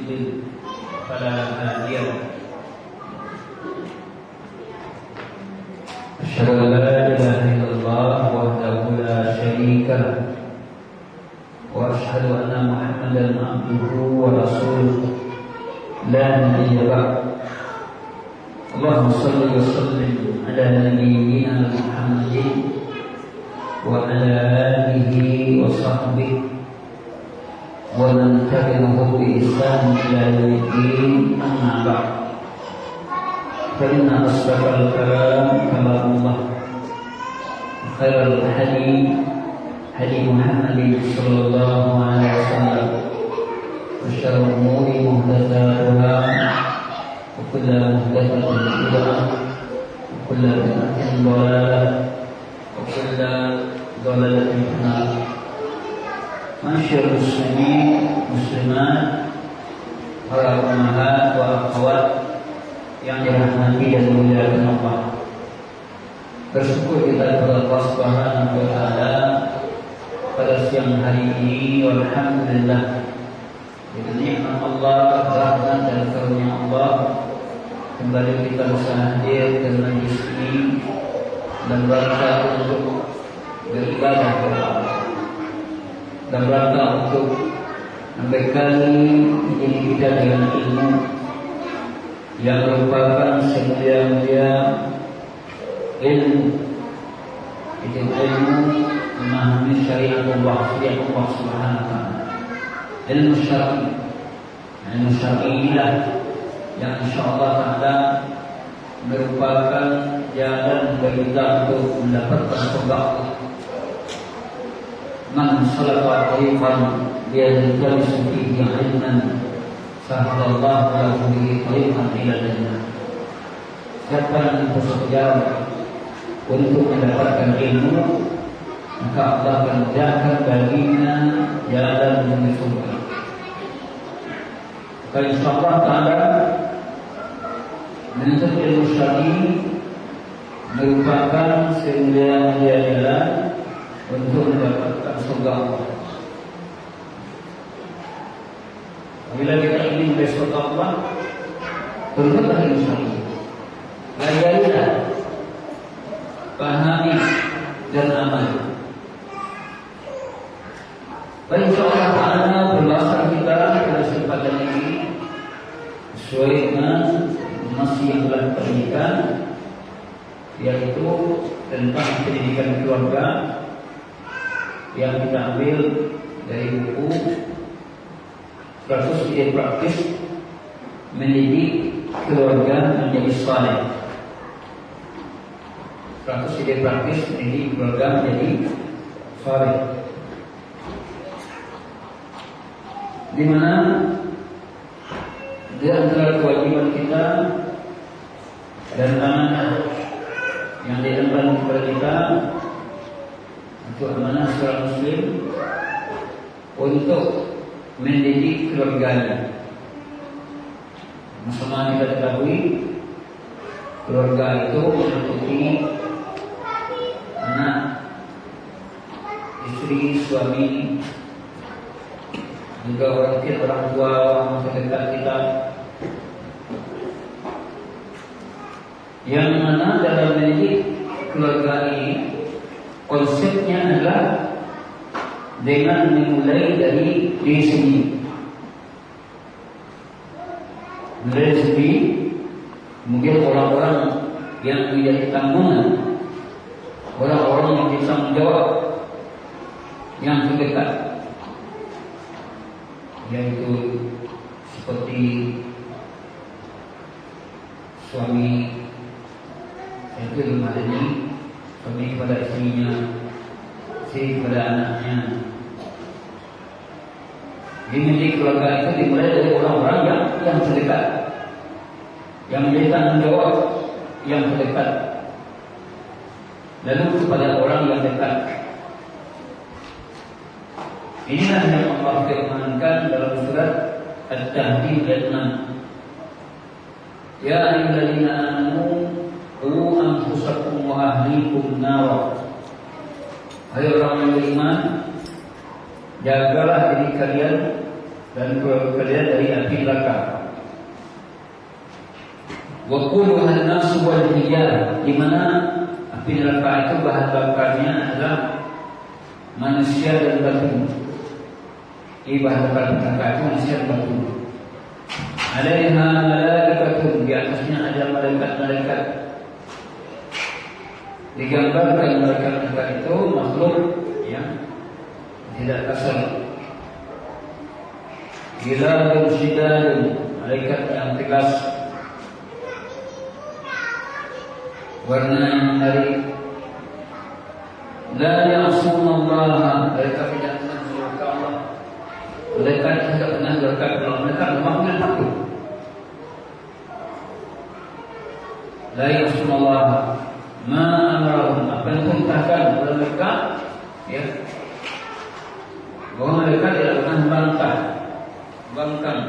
يضلل فلا هادي له أشهد أن لا إله إلا الله وحده لا شريك له وأشهد أن محمدا عبده ورسوله لا نبي بعد اللهم صل وسلم على نبينا محمد وعلى آله وصحبه ومن تبعه بإحسان إلى يوم الدين أما بعد فإن أصدق الكلام كلام الله خير الحديث حديث محمد صلى الله عليه وسلم وشر الأمور محدثاتها وكل محدثة بدعة وكل بدعة ضلالة وكل ضلالة في النار. Masyaallah muslimin muslimat, para ummahat wa akhwat yang dirahmati dan dimuliakan Allah. Bersyukur kita kepada Allah Subhanahu wa taala pada siang hari ini, alhamdulillah dengan nikmat Allah, rahmat dan karunia Allah kembali kita bisa hadir dan majlis ini dan rangka untuk beribadah kepada Allah, dan rangka untuk membekali diri kita dengan ilmu yang merupakan semulia-mulia ilmu. Itu ilmu memahami syariat Allah Subhanahu wa taala. Ilmu syar'i. Ilmu syar'i inilah yang insyaallah taala merupakan jalan bagi kita untuk mendapatkan surga. Man salaka tariqan yaltamisu fihi 'ilman sahhalallahu lahu bihi tariqan ila jannah. Siapa yang berusaha untuk mendapatkan ilmu, maka Allah akan mudahkan baginya jalan menuju surga. Kalau insyaallah taala menuntut ilmu syar'i merupakan semulia-mulia jalan untuk mendapatkan surga Allah. Bila kita ingin meraih surga Allah, tuntutlah ilmu syar'i. Pelajarilah, pahami dan amal. Baik, insyaallah taala berbahasa kita pada kesempatan ini sesuai dengan masih yang telah kita berikan, yaitu tentang pendidikan keluarga yang kita ambil dari buku 100 ide praktis mendidik keluarga menjadi saleh. 100 ide praktis mendidik keluarga menjadi saleh, di mana di antara kewajiban kita dan amanah yang diemban kepada kita untuk amanah seorang muslim untuk mendidik keluarganya. Sama kita ketahui, keluarga itu meliputi anak, istri, suami, juga orang tua, orang terdekat kita, yang mana dalam mendidik keluarga ini konsepnya adalah dengan dimulai dari diri sendiri. Dari sendiri, kemudian orang-orang yang menjadi tanggungan, orang-orang yang bertanggung jawab, yang terdekat, yaitu seperti suami, yaitu dalam hal ini suami kepada istrinya, istri kepada anaknya. Mendidik keluarga itu dimulai dari orang-orang yang terdekat, yang menjadi tanggung jawab, yang terdekat, lalu kepada orang yang dekat. Inilah yang Allah firmankan dalam surat At-Tahrim ayat 6. Ya ayyuhalladzina amanu qu anfusakum wa ahlikum nar. Hai orang yang beriman, jagalah diri kalian dan kalian dari api neraka. Wa quluhan nafsu wal hijar, di mana api neraka itu bahan bakarnya adalah manusia dan batu. Di bahan bakar neraka itu manusia dan batu. Alaiha malaikatun, di atasnya ada malaikat-malaikat. Digambarkan malaikat-malaikat itu makhluk yang tidak kasar. Giladun syidadun, malaikat yang tegas, warna yang menarik. La ya'sunallaha, mereka tidak pernah mendurhakai Allah. Mereka tidak pernah mendurhakai Allah. Mereka memang takut. La ya'sunallaha ma amarahum, apa yang perintahkan kepada mereka, ya, bahwa mereka tidak pernah membangkang.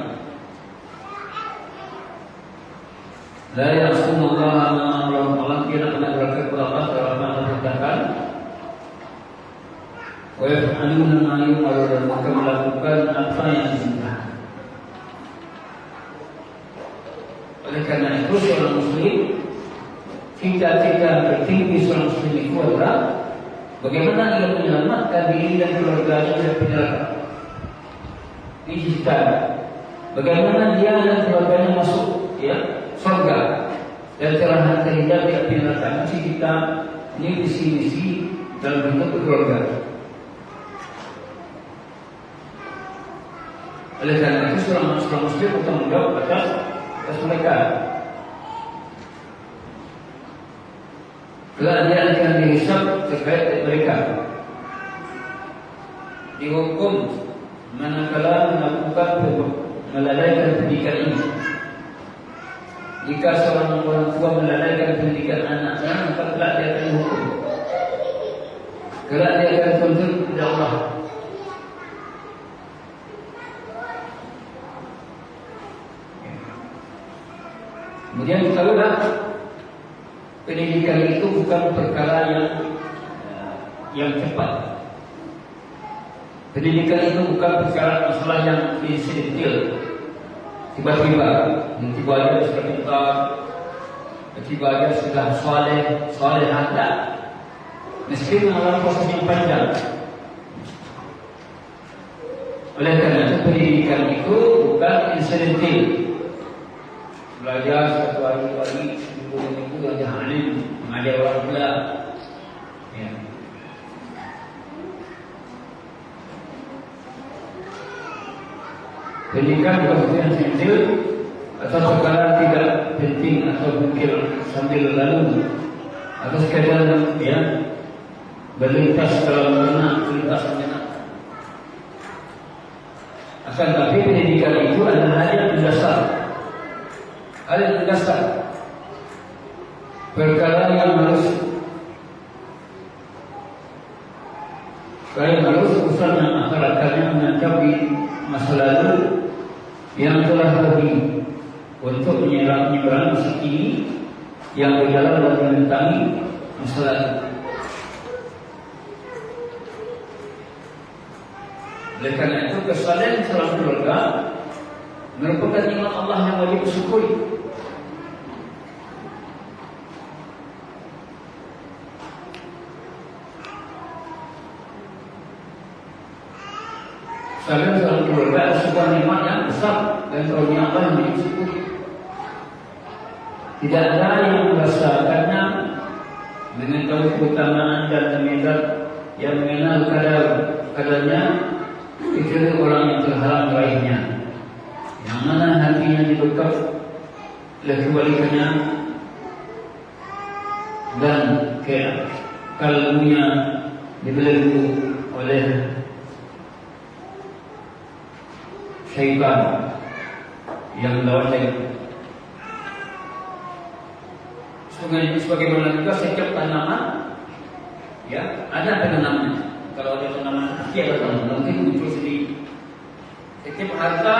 La ya'sunallaha ma amarahum, Allah tidak pernah mendurhakai Allah dalam perintahkan. Wa yaf'aluna ma yu'maru, dan mereka melakukan apa yang diperintahkan. Oleh karena itu seorang muslim, cita-cita tertinggi seorang muslim itu adalah bagaimana ia menyelamatkan diri dan keluarganya dari neraka. Ini cita. Bagaimana dia dan keluarganya masuk, ya, surga dan telah terhindar dari api neraka. Ini cita, ini visi-misi dalam bentuk keluarga. Oleh karena itu seorang muslim bertanggung jawab atas mereka. Kelak dia akan dihisab terkait mereka, dihukum manakala melalaikan pendidikan ini. Jika seorang orang tua melalaikan pendidikan anaknya, maka kelak dia akan dihukum. Kelak dia akan tuntut kepada Allah. Kemudian ketahuilah, pendidikan itu bukan perkara yang cepat. Pendidikan itu bukan perkara masalah yang insidental. Tiba-tiba aja sudah pintar, tiba-tiba aja sudah soleh ada. Mesti mengalami proses yang panjang. Oleh karena itu pendidikan itu bukan insidental. Belajar satu hari, minggu belajar alim, mengajar orang pula. Ya. Pendidikan bukan sesuatu yang penting atau perkara tidak penting atau mungkin sambil lalu atau sekadar ya berlintas dalam lintas menyenang. Akan tapi pendidikan itu adalah hal yang mendasar. Hal yang mendasar, perkara yang harus urusan yang akar-akarnya menangkapi masa lalu yang telah pergi untuk menyerang masa kini yang berjalan dan menentangi masa lalu. Oleh karena itu kesalahan dalam keluarga merupakan nikmat Allah yang wajib disyukuri. Sekalian dalam keluarga ada sebuah nikmat yang besar dan karunia Allah yang wajib disyukuri. Tidak ada yang merasakannya dengan tahu keutamaan dan temizat yang mengenal kadarnya kecuali orang yang terhalang meraihnya, yang mana hatinya dibekap oleh kebalikannya dan kalbunya dibelenggu oleh syaitan yang melawannya. Sebagaimana juga setiap tanaman, ya ada penanamannya. Kalau ada tanaman pasti ada tanaman, mungkin muncul sendiri. Setiap harta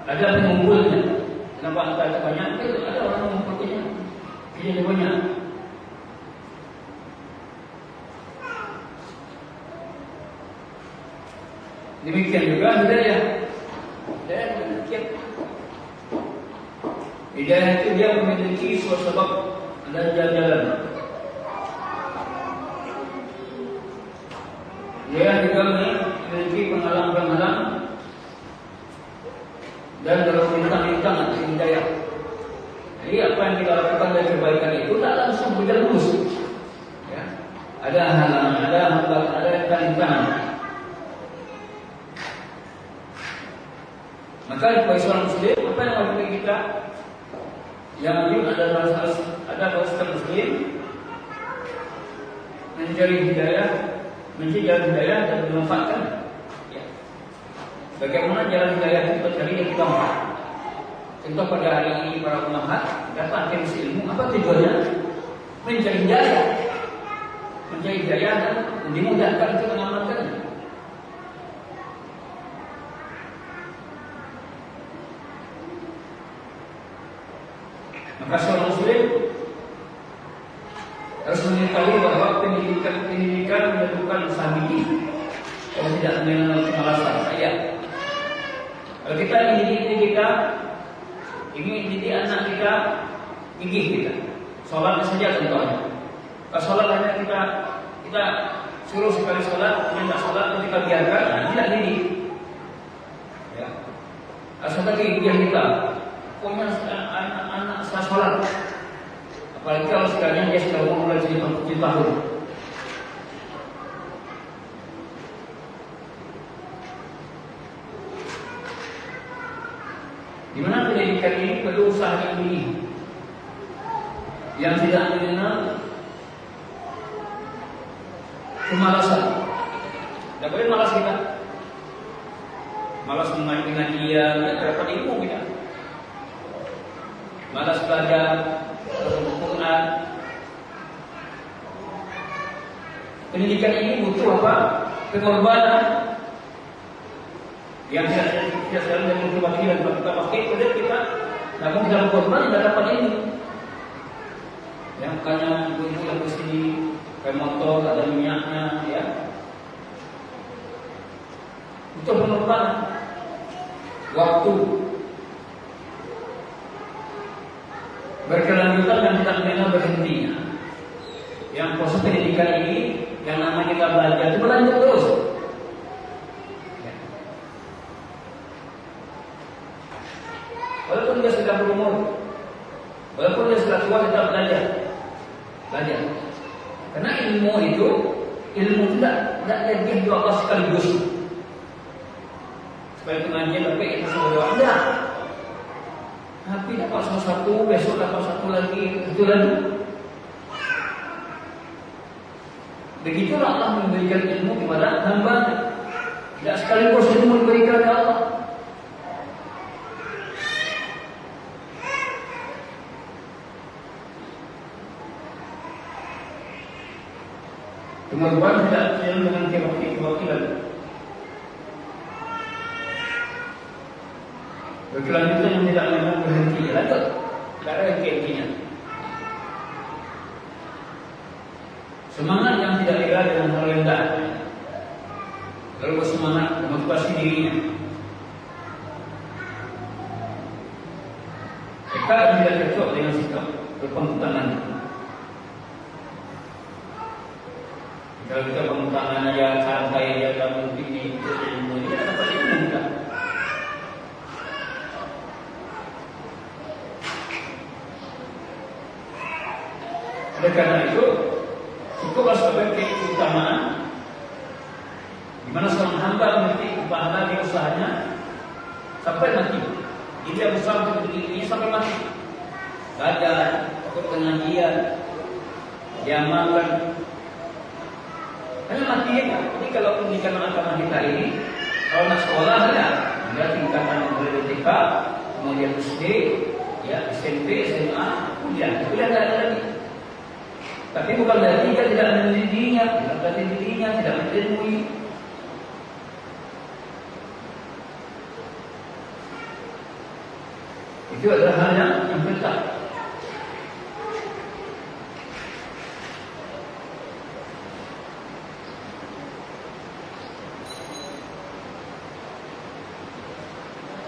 ada pengumpulnya. Kenapa harta ada banyak? Ada orang mengumpulkannya. Ini banyak. Demikian juga hidayah. Hidayah demikian. Hidayah itu dia memiliki suatu sebab dan jalan-jalan. Dia juga memiliki penghalang-penghalang dan dalam bintang-bintang hidayah. Jadi apa yang kita lakukan dari kebaikan itu tak langsung berjalan lurus. Ya. Ada halangan, ada hambatan, ada rintangan. Maka sebagai seorang muslim, apa yang wajib kita? Yang wajib ada setiap muslim mencari hidayah, mencari jalan hidayah dan memanfaatkan. Ya. Bagaimana jalan hidayah itu kita cari yang kita mau? Contoh pada hari ini para ulama datang ke ilmu, apa tujuannya? Mencari hidayah, mencari hidayah dan dimudahkan untuk mengamalkannya. Maka seorang muslim harus mengetahui bahwa pendidikan menentukan usaha gigih. Kalau tidak mengenal kemalasan, kalau kita ingin didik anak kita gigih kita. Sholat saja contohnya. Kalau sholat hanya kita suruh sekali sholat, minta sholat, kita biarkan, tidak didik. Ya. Asal lagi kita punya anak saya sholat. Apalagi kalau sekalian dia sudah umur 7 tahun. Di mana pendidikan ini perlu usaha yang tinggi, yang tidak mengenal kemalasan. Tidak boleh malas kita, malas mengaji pengajian, dapat ilmu kita, malas belajar Al-Quran. Pendidikan ini butuh apa? Pengorbanan. Yang tidak sekali dari kebakiran kita pakai pada kita, namun dalam korban tidak dapat ini. Yang makanya ibu yang kesini kayak motor ada minyaknya, ya. Butuh pengorbanan, waktu, berkelanjutan dan tidak mengenal berhentinya. Yang proses pendidikan ini, yang namanya kita belajar itu berlanjut terus. Walaupun dia sudah berumur, walaupun dia sudah tua, tetap belajar. Karena ilmu tidak dia dua kali sekaligus. Supaya pengajian tapi itu semua ada. Tapi dapat satu, besok dapat satu lagi, itu lagi. Begitulah Allah memberikan ilmu kepada hamba. Tidak sekaligus ilmu diberikan oleh Allah. Kemampuan tidak jalan dengan kewakilan. Berkelanjutan yang tidak memang berhenti. Lanjut, tidak ada yang keinginan. Semangat yang tidak rela dengan hal rendah. Lalu bersemangat memotivasi dirinya. Dekat yang tidak cocok dengan sikap berpangkutan. Kalau kita pengetahuan aja santai aja dalam ini ilmu ini kita dapat ilmu kita. Oleh karena itu cukuplah sebagai keutamaan di mana seorang hamba memiliki pahala di usahanya sampai mati. Dia berusaha untuk dirinya sampai mati. Belajar, ikut pengajian, diamalkan. Hanya mati ya. Jadi kalau pendidikan agama kita ini, kalau nak sekolah ya, dia tingkatan mulai TK, kemudian SD, ya SMP, SMA, kuliah tidak ada lagi. Tapi bukan berarti dia tidak mendidik dirinya, tidak mengilmui. Itu adalah hal yang benar.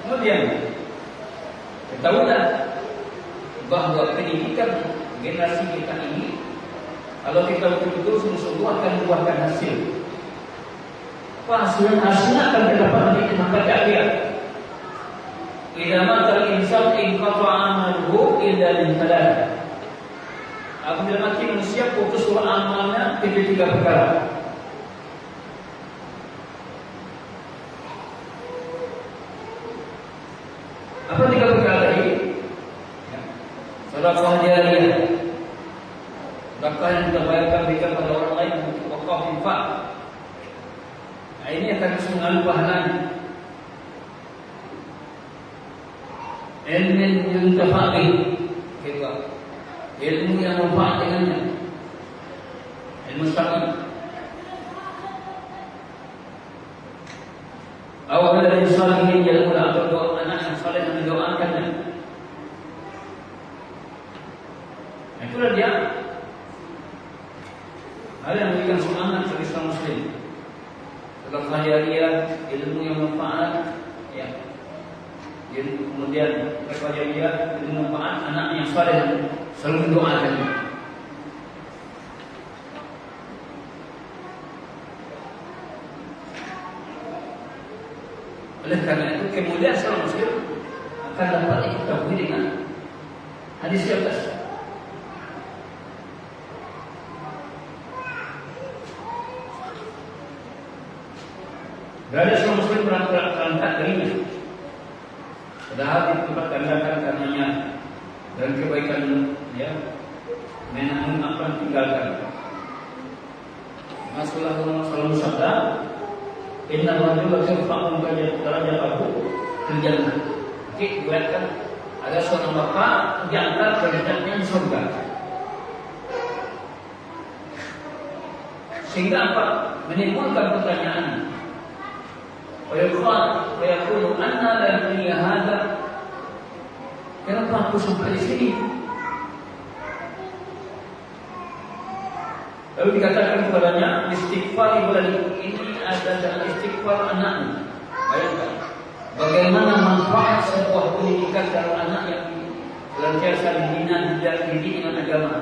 Kemudian ketahuilah bahwa pendidikan generasi kita ini, kalau kita betul-betul sungguh-sungguh akan membuahkan hasil. Apa hasilnya akan terdapat nanti di tempat akhirat. Idza matal insan inqata'a amaluhu illa min thalath. Apabila mati manusia putus amalnya dari 3 perkara. Apa 3 perkara tadi? Sedekah jariyah. Sedekah yang kita bayarkan berikan pada orang lain untuk wakaf infak. Nah, ini akan mengalir pahalanya. Ilmu yuntafa bih. Kedua, ilmu yang manfaat dengannya. Ilmu syar'i. Awal dari salihin yang mudah atau doa anak yang saleh yang mendoakannya. Itulah dia hal yang memberikan semangat bagi seorang muslim. Sedekah jariyah, ilmu yang manfaat, ya. Kemudian sedekah jariyah, ilmu manfaat, anak yang saleh yang selalu mendoakan. Oleh karena itu kemudian seorang muslim akan dapat diketahui dengan hadis di atas. Berada seorang muslim berangkat darinya. Padahal di tempat kandangkan karenanya dan kebaikan, ya, menahan apa yang tinggalkan. Rasulullah SAW bersabda, Inna rajula yarfa'u darajatahu fil jannah. Jadi buatkan ada seorang bapak diangkat derajatnya di surga. Sehingga apa? Menimbulkan pertanyaan. Wayaqulu anna la yaqulu hadha. Kenapa aku sampai di sini? Lalu dikatakan kepadanya, istighfar ibadah ini adalah istighfar anakmu. Bayangkan bagaimana manfaat sebuah pendidikan dalam anak yang senantiasa dibina dididik dengan agama.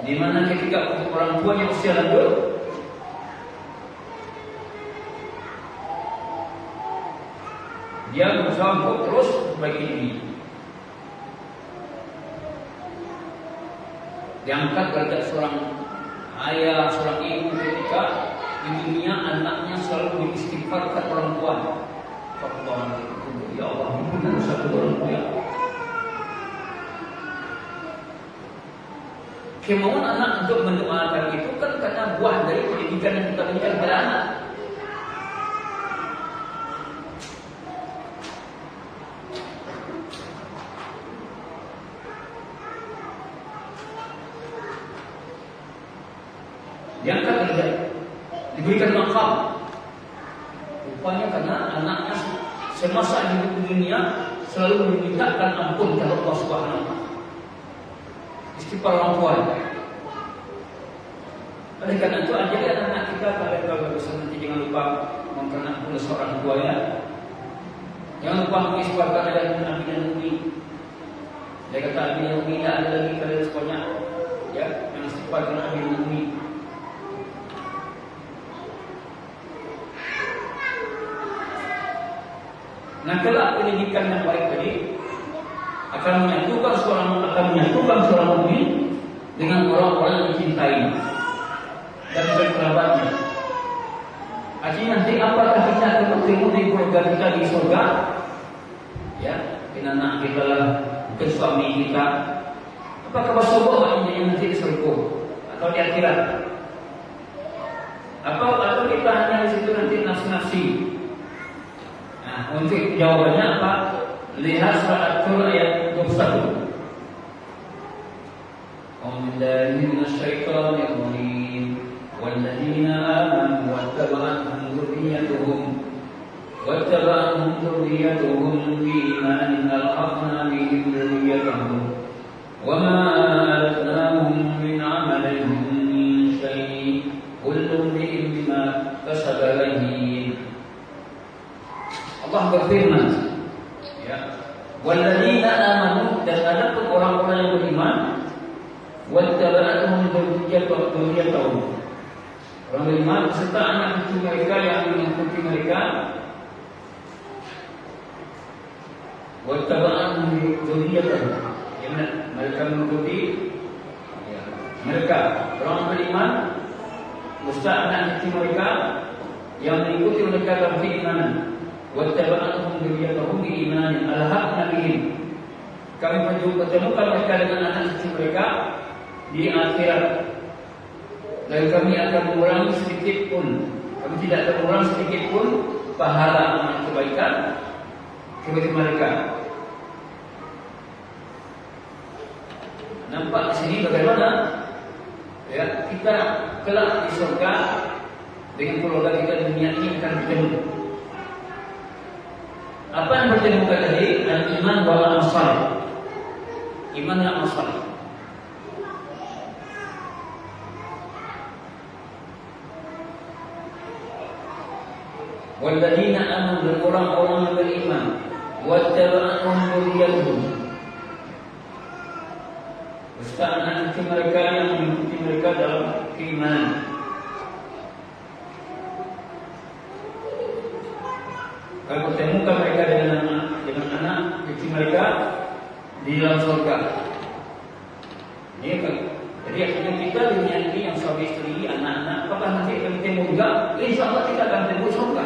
Di mana ketika orang tuanya usia lanjut, dia berusaha untuk terus memperbaiki diri. Diangkat derajat seorang ayah, seorang ibu ketika di dunia anaknya selalu beristighfar kepada orang tua. Ya Allah, benar satu orang tua. Kemauan anak untuk mendoakan itu kan karena buah dari pendidikan yang kita berikan kepada anak. Diangkat derajat, diberikan maqam. Rupanya karena anaknya semasa hidup di dunia selalu memintakan ampun kepada Allah Subhanahu wa taala. Istighfar orang tua. Oleh karena itu ajari anak-anak kita kalau bisa nanti jangan lupa memohon ampun seorang tua ya. Jangan lupa mengistighfarkan ayat Nabi dan Umi. Dia kata Nabi dan Umi tidak ada lagi kalian semuanya, ya, yang istighfarkan Nabi dan Umi. Nah, kelak pendidikan yang baik tadi akan menyatukan seorang mukmin dengan orang-orang yang dicintai dan berkerabatnya. Artinya nanti apakah kita akan bertemu di keluarga kita di surga? Ya, dengan anak kita lah, mungkin suami kita. Apakah bersobat yang nanti di surga atau di akhirat? Atau kita hanya di situ nanti nafsi-nafsi? Nah, untuk jawabannya apa? Lihat surat Al-Qur'an ayat 21. A'udzubillahi minasyaitonir rajim. Walladzina amanu wattaba'atuhum dzurriyyatuhum biimanin alhaqna bihim dzurriyyatahum wa ma alatnahum min 'amalihim min syai'. Kullu imrin bima kasaba rahin. Allah berfirman, ya, walladzina amanu, dan ada pun orang-orang yang beriman, wattaba'atuhum dzurriyyatuhum, orang beriman serta anak cucu mereka yang mengikuti mereka, wattaba'atuhum dzurriyyatuhum, yang mereka mengikuti, ya, mereka orang beriman beserta anak cucu mereka yang mengikuti mereka dalam keimanan. Wattaba'atuhum dzurriyyatuhum biimanin alhaqna bihim, kami pertemukan mereka dengan anak cucu mereka di akhirat, dan kami akan mengurangi sedikit pun, kami tidak akan mengurangi sedikit pun pahala amal kebaikan kepada mereka. Nampak di sini bagaimana, ya, kita kelak di surga dengan keluarga kita di dunia ini akan bertemu. Apa yang bertemu tadi? Al-iman wal amal saleh. Iman dan amal saleh. Walladzina amanu, dan orang-orang yang beriman, wattaba'atuhum dzurriyyatuhum, beserta anak cucu mereka yang mengikuti mereka dalam keimanan. Kami pertemukan mereka dengan anak cucu mereka di dalam surga. Jadi akhirnya kita di dunia ini yang suami istri, anak-anak, apakah nanti akan bertemu juga? Insya Allah kita akan bertemu surga.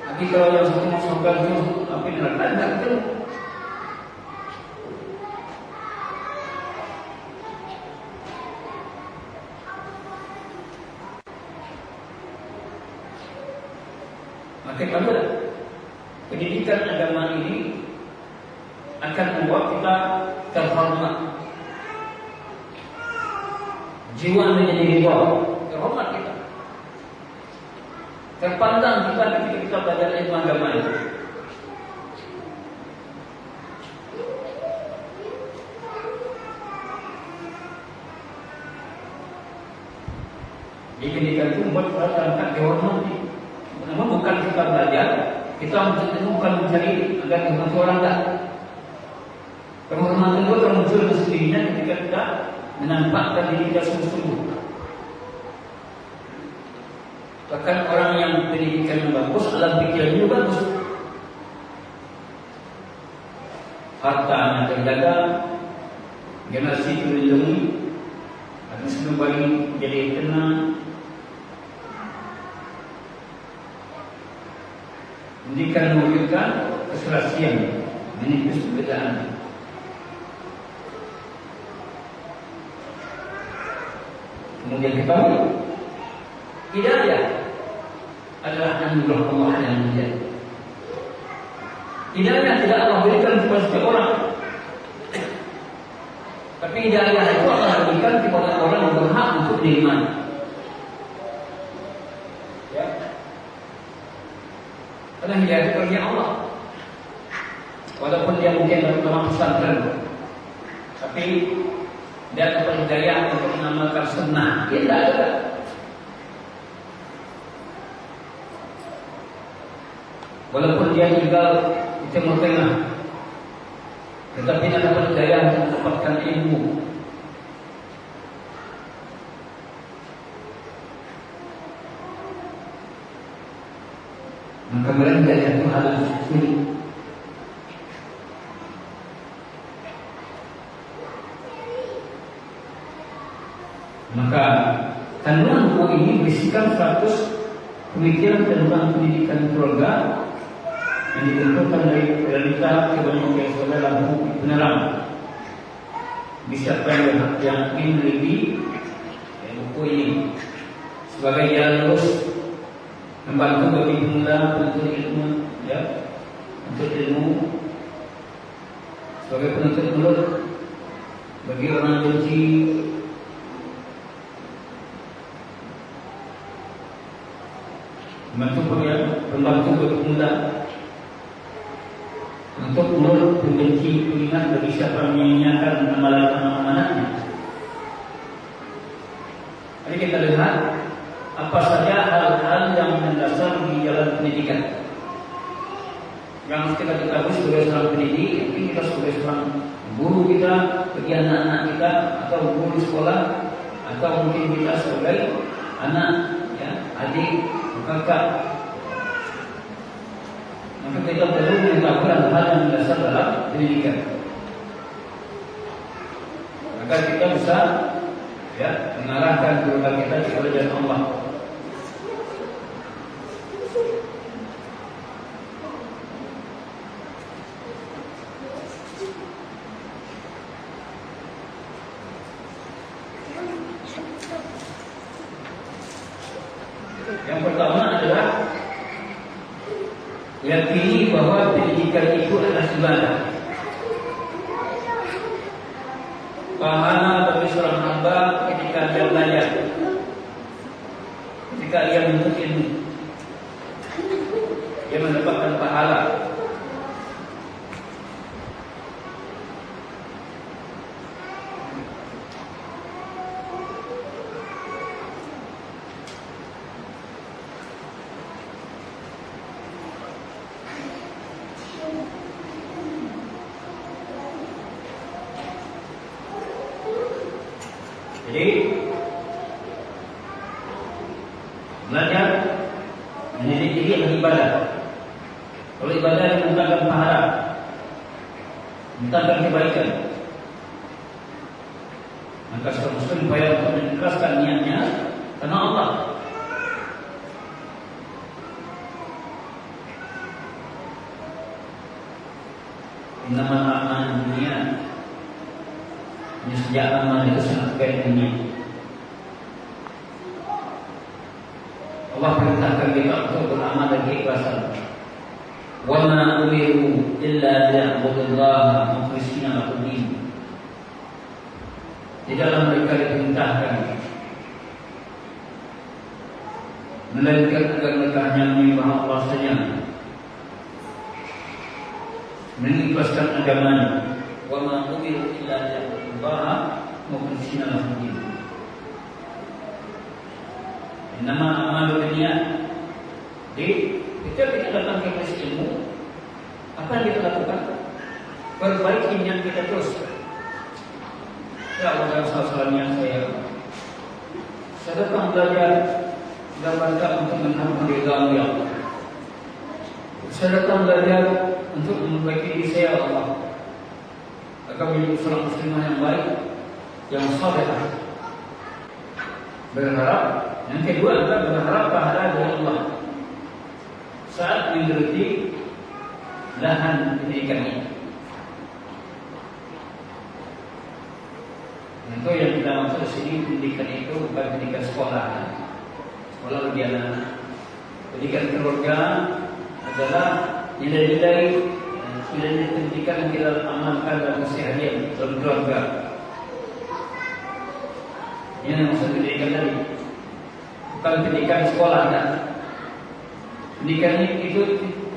Tapi kalau yang satu mau surga itu apa neraka, tidak bertemu. Maka kalau pendidikan agama ini akan membuat kita terhormat, jiwa menjadi riba, terhormat kita, terpandang kita ketika kita belajar ilmu agama itu. Di pendidikan itu membuat kita terangkat dihormati. Namun bukan kita belajar, kita bukan mencari agar dihormati orang tak. Penghormatan itu termuncul dengan sendirinya ketika kita menampakkan diri kita sungguh-sungguh. Bahkan orang yang pendidikan bagus, alam pikiran juga bagus, hartanya terjaga, generasi terlindungi, habis kembali jadi tenang. Pendidikan mewujudkan keserasian, menipis perbedaan. Kemudian kita hidayah adalah anugerah Allah yang mulia. Hidayah tidak Allah berikan kepada setiap orang, tapi hidayah itu Allah berikan kepada orang yang berhak untuk beriman. Ya. Karena hidayah itu karunia Allah. Walaupun dia mungkin dalam pesantren, tapi dia dapat hidayah untuk mengamalkan sunnah, dia tidak ada. Walaupun dia tinggal di Timur Tengah, tetapi dia dapat hidayah untuk mendapatkan ilmu. Maka mereka itu harus sulit. Maka kandungan buku ini berisikan 100 pemikiran tentang pendidikan keluarga yang ditentukan dari realita kebanyakan saudara dalam buku penerang. Siapa yang ingin meneliti buku ini sebagai jalan lurus membantu bagi pemula penuntut ilmu, ya, untuk ilmu, sebagai penuntut mulut bagi orang benci, membantu bagi pemula untuk mulut pembenci, pengingat bagi siapa yang menyanyiakan amalan amanatnya. Jadi kita lihat apa saja hal-hal yang mendasar kita ketahui sebagai seorang pendidik, mungkin kita sebagai seorang guru kita bagi anak-anak kita, atau guru di sekolah, atau mungkin kita sebagai anak, ya, adik, kakak. Maka kita perlu mengetahui hal yang mendasar dalam pendidikan. Maka kita bisa, ya, mengarahkan keluarga kita kepada jalan Allah. Yang pertama adalah yakini bahwa pendidikan itu adalah ibadah. Pahala bagi seorang hamba ketika dia belajar, ketika ia menuntut ilmu, dia mendapatkan pahala. Jadi belajar menjadi diri adalah ibadah. Kalau ibadah mendatangkan pahala, mendatangkan kebaikan, maka seorang muslim upaya untuk mengikhlaskan niatnya karena Allah. Innamal a'malu binniyat. Sejak amal itu sangat baik ini. Allah perintahkan kita untuk beramal dengan keikhlasan. Wa ma umiru illa liya'budullaha mukhlishina lahu-d-din. Tidaklah mereka diperintahkan melainkan agar mereka hanya menyembah Allah saja, mengikhlaskan agamanya. Wa ma umiru illa liya'budullaha mukhlishina lahu-d-din. Nama amal dunia. Jadi ketika kita datang ke majelis ilmu, apa yang kita lakukan? Perbaiki niat kita terus. Ya Allah, salah-salahnya saya datang belajar dalam rangka untuk mengharapkan ridha-Mu ya Allah. Saya datang belajar untuk memperbaiki diri saya ya Allah, agar menjadi seorang muslimah yang baik, yang saleh. Berharap. Yang kedua adalah berharap pahala dari Allah saat menggeluti lahan pendidikan ini. Itu yang kita maksud di sini, pendidikan itu bukan pendidikan sekolah. Sekolah bagi anak. Pendidikan keluarga adalah nilai-nilai pendidikan yang kita amalkan dalam keseharian dalam keluarga. Ini yang maksud pendidikan tadi. Bukan pendidikan sekolah, kan? Pendidikan itu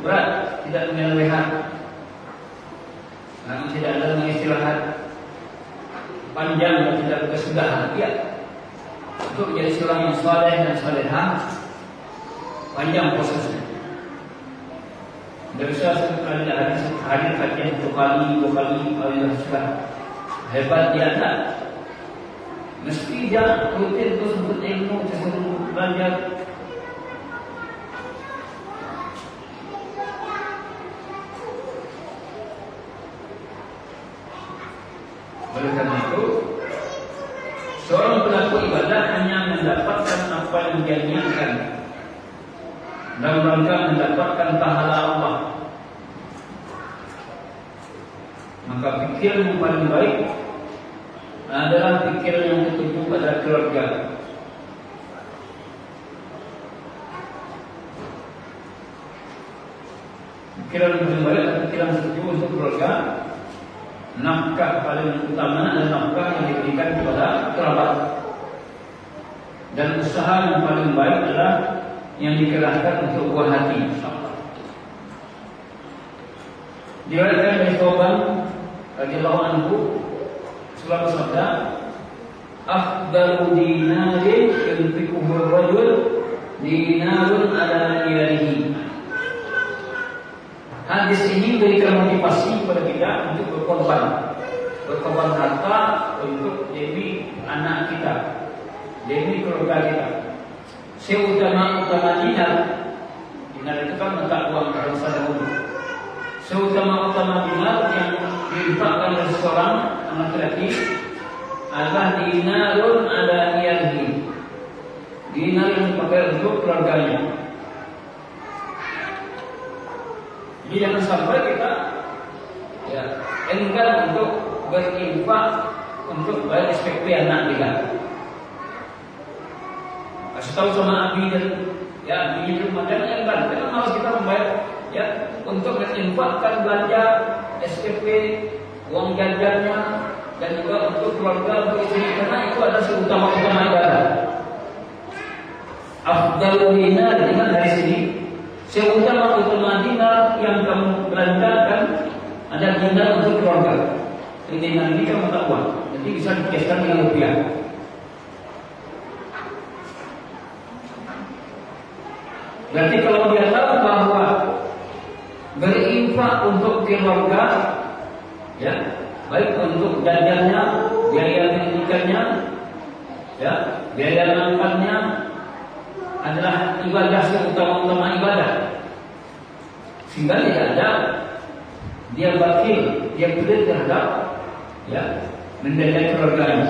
berat, tidak menyelewengkan, tidak ada istirahat panjang dan tidak berkesudahan. Ya, untuk menjadi seorang yang saleh dan salehah panjang prosesnya. Tidak bisa hadir kajian 1 kali, 2 kali, sudah hebat dia tak. Mesti dia rutin terus untuk ilmu, terus untuk belajar. Oleh karena itu, seorang pelaku ibadah hanya mendapatkan apa yang dia niatkan dalam rangka mendapatkan pahala Allah. Maka pikir yang paling baik adalah pikiran yang tertuju pada keluarga. Pikiran yang paling baik adalah pikiran tertuju untuk keluarga. Nafkah paling utama adalah nafkah yang diberikan kepada kerabat. Dan usaha yang paling baik adalah yang dikerahkan untuk buah hati. Diriwayatkan dari Thawban radhiyallahu anhu suatu sabda, afdalu dinarin yunfiquhu ar-rajul dinarun ala diyarihi. Hadis ini memberikan motivasi kepada kita untuk berkorban harta untuk demi anak kita, demi keluarga kita. Seutama dinar itu kan mata uang dalam sadaqah. Seutama dinar yang diinfakkan oleh seorang laki-laki adalah dinarun ala iyalihi, dinar yang dipakai untuk keluarganya. Jadi jangan sampai kita enggan untuk berinfak untuk bayar SPP anak kita. Kasih tahu sama Abi dan Abi itu jangan enggan, karena harus kita membayar untuk berinfakkan belanja SPP, uang jajannya, dan juga untuk keluarga, untuk istri, karena itu adalah seutama-utama ibadah. Afdalul dinar, ingat dari sini, seutama-utama dinar yang kamu belanjakan ada dinar untuk keluarga. Jadi dinar ini kan mata uang, jadi bisa dikiaskan dengan rupiah. Berarti kalau dia tahu bahwa berinfak untuk keluarga, baik untuk jajannya, biaya pendidikannya, biaya makannya adalah ibadah utama ibadah, sehingga tidak ada dia bakil, dia pelit terhadap mendidik keluarganya.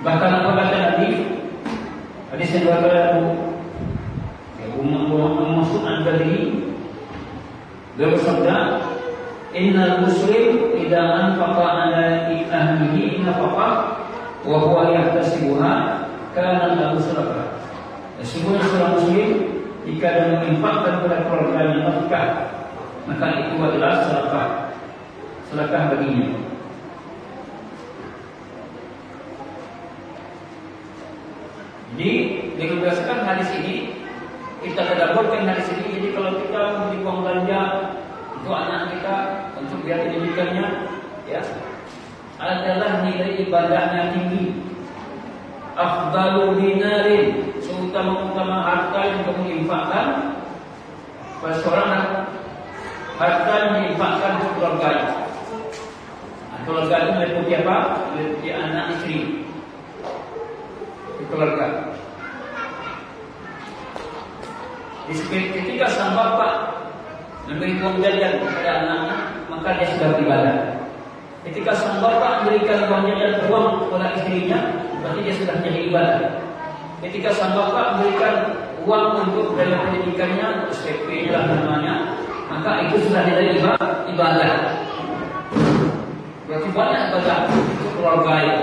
Bahkan apa kata Nabi? Hadis yang diriwayatkan Mas'ud Al-Badri, beliau bersabda, "Innal muslim idza anfaqa ala ahlihi nafaqah wa huwa yahtasibuha kana lahu sadaqah." Sesungguhnya seorang muslim jika dia menginfakkan kepada keluarganya nafkah, maka itu adalah sedekah baginya. Jadi dengan berdasarkan hadis ini kita tadabburkan hadis ini. Jadi kalau kita membeli uang belanja untuk anak kita, untuk biaya pendidikannya, adalah nilai ibadahnya tinggi. Afdalu dinarin, seutama-utama harta yang kamu infakkan pada seorang harta yang diinfakkan untuk keluarganya. Keluarga itu meliputi apa? Meliputi anak, istri, keluarga. Ketika sang bapak memberi uang jajan kepada anaknya, maka dia sudah beribadah. Ketika sang bapak memberikan uang jajan uang kepada istrinya, berarti dia sudah menjadi ibadah. Ketika sang bapak memberikan uang untuk biaya pendidikannya, SPP lah namanya, maka itu sudah menjadi ibadah. Berarti banyak ibadah untuk keluarga ya.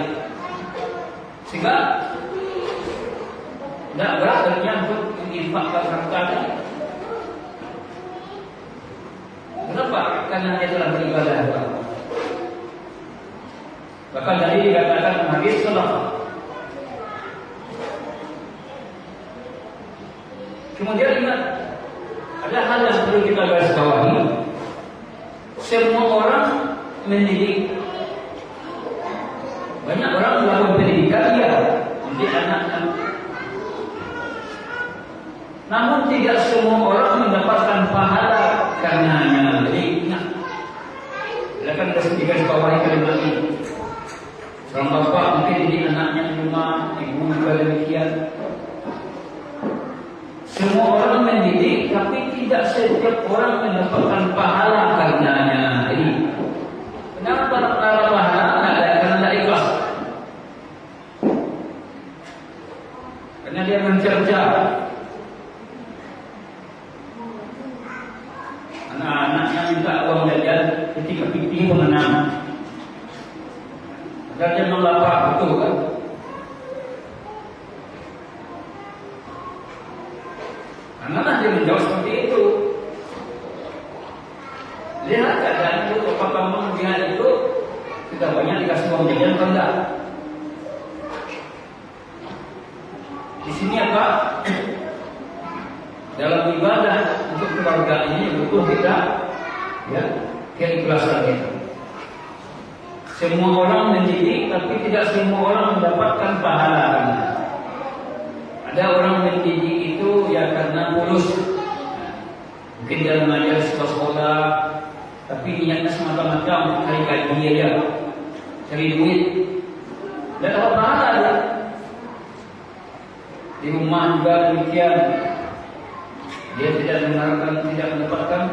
Sehingga tidak berat baginya untuk menginfakkan hartanya. Kenapa? Karena dia telah beribadah. Bahkan tadi dikatakan hadis sedekah. Kemudian ingat, ada hal yang perlu kita garis bawahi. Semua orang mendidik. Banyak orang melakukan pendidikan, mendidik anak-anak. Namun tidak semua orang mendapatkan pahala karenanya. Jadi ingat, silakan kita bawahi kalimat ini. Seorang bapak mungkin didik anaknya di rumah, ibu juga demikian. Semua orang mendidik, tapi tidak setiap orang mendapatkan pahala karenanya. Jadi kenapa pahala? Karena ikhlas. Karena dia mencerca. Anak-anaknya minta uang jajan ketika pipi mengenang. Agar dia melapar, betul kan? Karena dia menjawab seperti itu. Lihat keadaan itu, bapak kamu melihat itu sudah banyak dikasih uang jajan atau enggak? Di sini apa? Dalam ibadah untuk keluarga ini butuh kita keikhlasan kita. Semua orang mendidik, tapi tidak semua orang mendapatkan pahala. Ada orang mendidik itu karena mulus, Mungkin dia mengajar di sekolah, tapi niatnya semata-mata untuk cari gaji aja, cari duit. Dan dapat pahala dia. Di rumah juga demikian. Dia tidak mendapatkan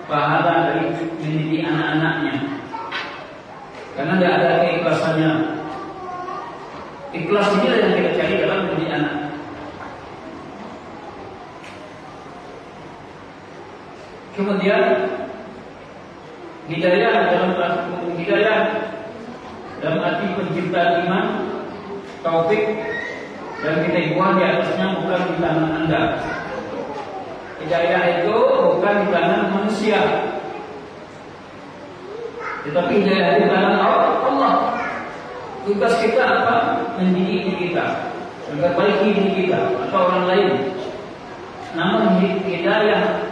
pahala dari mendidik anak-anaknya, karena tidak ada keikhlasannya. Ikhlas inilah yang kita cari dalam mendidik anak. Kemudian hidayah dalam arti pencipta iman, taufik, dan keteguhan di atasnya bukan di tangan Anda. Hidayah itu bukan di tangan manusia, tetapi hidayah di tangan Allah. Tugas kita apa? Mendidik diri kita, memperbaiki diri kita atau orang lain. Namun hidayah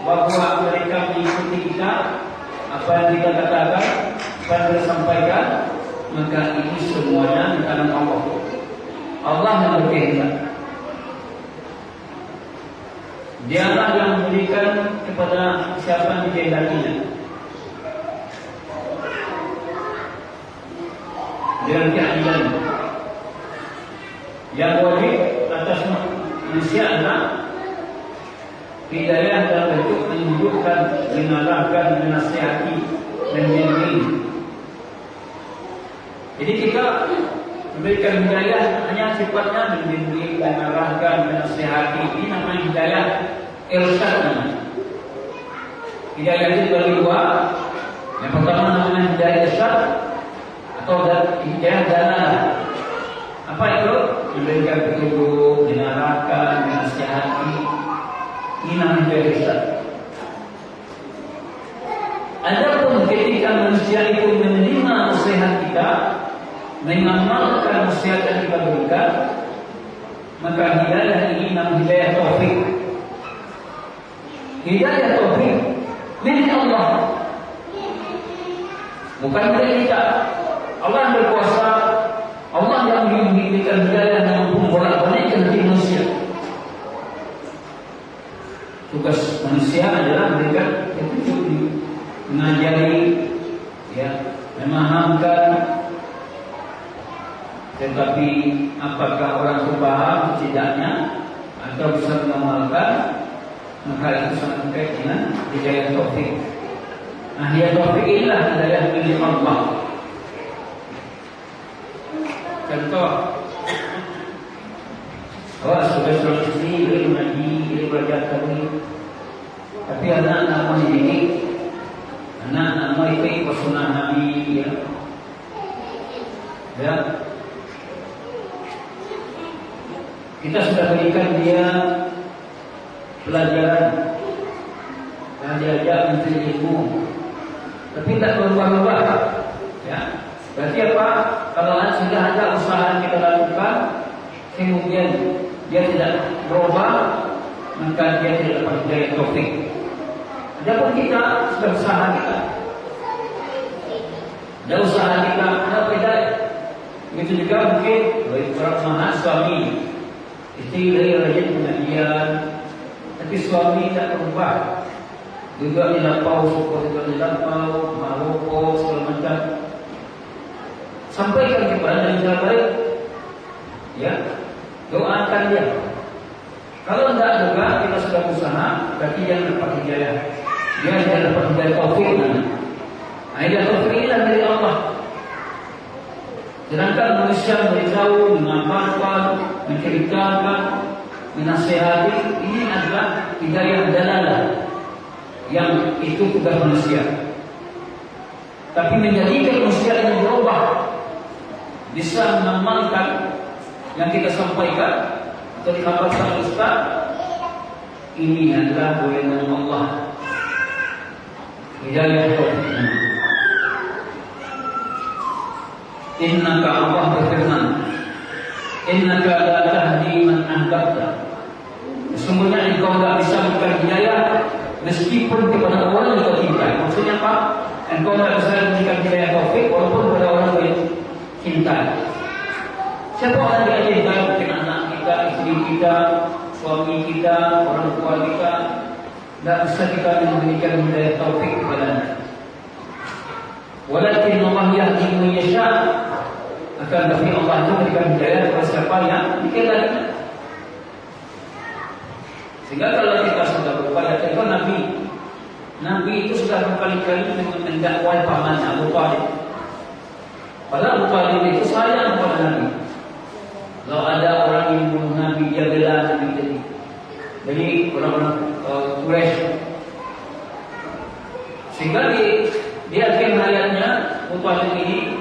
bahwa mereka mengikuti kita, apa yang kita katakan, apa yang kita sampaikan, maka ini semuanya di tangan Allah. Allah yang berkehendak. Dialah yang memberikan kepada siapa yang dikehendakinya. Dengan keadilan. Yang wajib atas manusia adalah hidayah dalam bentuk menunjukkan, mengarahkan, menasihati, dan membimbing. Jadi kita memberikan hidayah hanya sifatnya membimbing, mengarahkan, menasihati. Ini namanya hidayah irsyad namanya. Hidayah itu dibagi dua. Yang pertama namanya hidayah irsyad atau hidayah dalalah. Apa itu? Memberikan petunjuk, mengarahkan, menasihati. Ini namanya hidayah irsyad. Adapun ketika manusia itu menerima nasihat kita, mengamalkan nasihat yang kita berikan, maka hidayah ini namanya hidayah taufik. Hidayah taufik milik Allah, bukan milik kita. Allah yang berkuasa, Allah yang memberikan hidayah yang membolak-balikkan hati manusia. Tugas manusia adalah memberikan petunjuk, mengajari, memahamkan. Tetapi apakah orang itu paham tidaknya atau bisa mengamalkan, maka itu sangat terkait dengan hidayah taufik. Nah, hidayah taufik inilah hidayah milik Allah. Contoh, sudah istri, boleh mengaji, boleh belajar tauhid, tapi anak-anak mau dididik, anak-anak mau ikut sunnah Nabi, ya. Kita sudah berikan dia pelajaran dan diajak mencari ilmu, tapi tak berubah-ubah. Ya, berarti apa? Kalau sudah ada usaha yang kita lakukan, kemudian dia tidak berubah, maka dia tidak dapat hidayah taufik. Adapun kita sudah usaha kita, ada usaha kita, ada hidayah. Begitu juga mungkin bagi para suami. Istri dari rajin pengajian, tapi suami tak berubah. Juga dilampau, syukur juga dilampau, maroko, segala macam. Sampaikan kepada yang cara baik, ya, doakan dia. Kalau tidak juga kita sudah usaha, berarti dia dapat hidayah. Dia tidak dapat hidayah taufik. Hidayah taufik inilah dari Allah. Sedangkan manusia memberitahu, mengamalkan, menceritakan, menasihati, ini adalah hidayah dalalah, yang itu tugas manusia. Tapi menjadikan manusia yang berubah, bisa mengamalkan yang kita sampaikan atau dikhabarkan Ustaz, ini adalah wewenang Allah. Hidayah taufik. Innaka Allah berfirman, innaka la tahdi man ahbabta. Sesungguhnya engkau tidak bisa memberikan hidayah meskipun kepada orang yang kau cintai. Maksudnya apa? Engkau tidak bisa memberikan hidayah taufik walaupun kepada orang yang cintai. Siapa orang yang diajarkan dengan anak kita, istri kita, suami kita, orang tua kita, tidak bisa kita memberikan hidayah taufik kepadanya. Walakin Allah yahdi man yasha, akan tapi Allah itu memberikan hidayah kepada siapa yang dikehendaki. Sehingga kalau kita sudah berupaya, itu Nabi itu sudah berkali-kali mendakwai pamannya Abu Thalib. Padahal Abu Thalib itu sayang kepada Nabi. Kalau ada orang yang membunuh Nabi, dia bela Nabi tadi. Jadi orang-orang Quraisy. Sehingga di akhir hayatnya Abu Thalib ini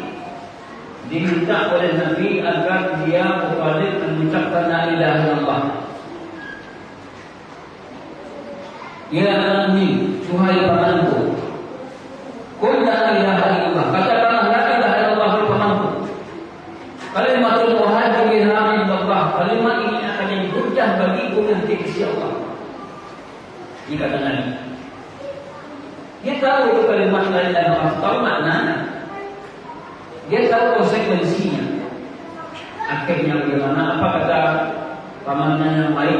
diminta oleh Nabi agar dia Abu Thalib mengucapkan la ilaha illallah. Ya Nabi, wahai pamanku, qul la ilaha illallah, katakanlah la ilaha illallah pamanku. Kalimatul muhajirin indallah, kalimat ini akan jadi hujjah bagiku nanti di sisi Allah. Ini kata Nabi. Dia tahu itu kalimat la ilaha illallah, tahu maknanya. Dia tahu konsekuensinya. Akhirnya bagaimana? Apa kata pamannya yang lain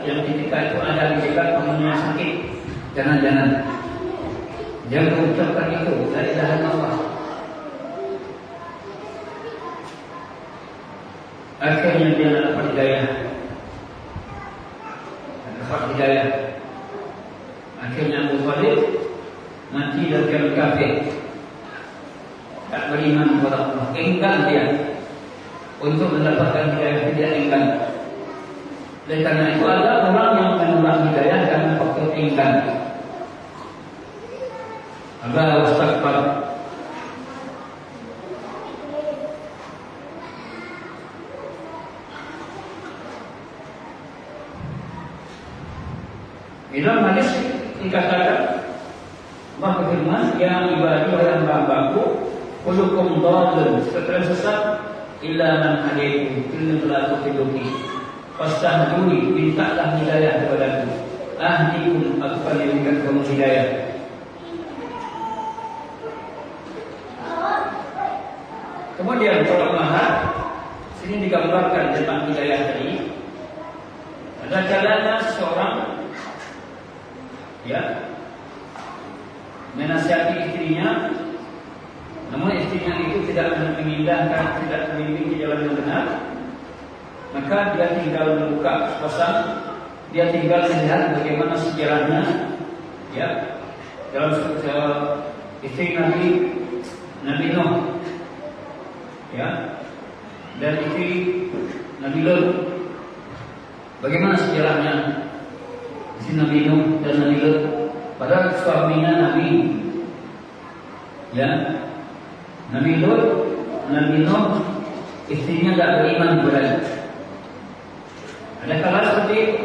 yang ketika itu ada di dekat pamannya sakit? Jangan-jangan dia mengucapkan itu la ilaha illallah. Akhirnya dia dapat hidayah. Akhirnya Abu Thalib mati dalam kafir, tak beriman kepada Allah. Enggan dia untuk mendapatkan hidayah, tidak enggan. Oleh karena itu ada orang yang menolak hidayah karena faktor enggan. Aba wastakbar. Dalam hadis dikatakan Allah berfirman, ya ibadi wa hamba-hambaku, kullukum dhalun, sekalian sesat illa man hadaitu, illa la tuqiduni. Fastahduni, mintalah hidayah kepadaku. Ahdikum, aku akan memberikan kamu hidayah. Kemudian kalau mahal, sini digambarkan tentang hidayah tadi. Ada jalannya seorang menasihati istrinya, namun istrinya itu tidak mengindahkan, tidak membimbing ke jalan yang benar, maka dia tinggal membuka pesan, dia tinggal melihat bagaimana sejarahnya, dalam istri Nabi Nuh, dan istri Nabi Lut, bagaimana sejarahnya istri Nabi Nuh dan Nabi Lut. Padahal suaminya Nabi Nabi Lut, Nabi Nuh, istrinya tidak beriman kepada. Ada kalah seperti itu.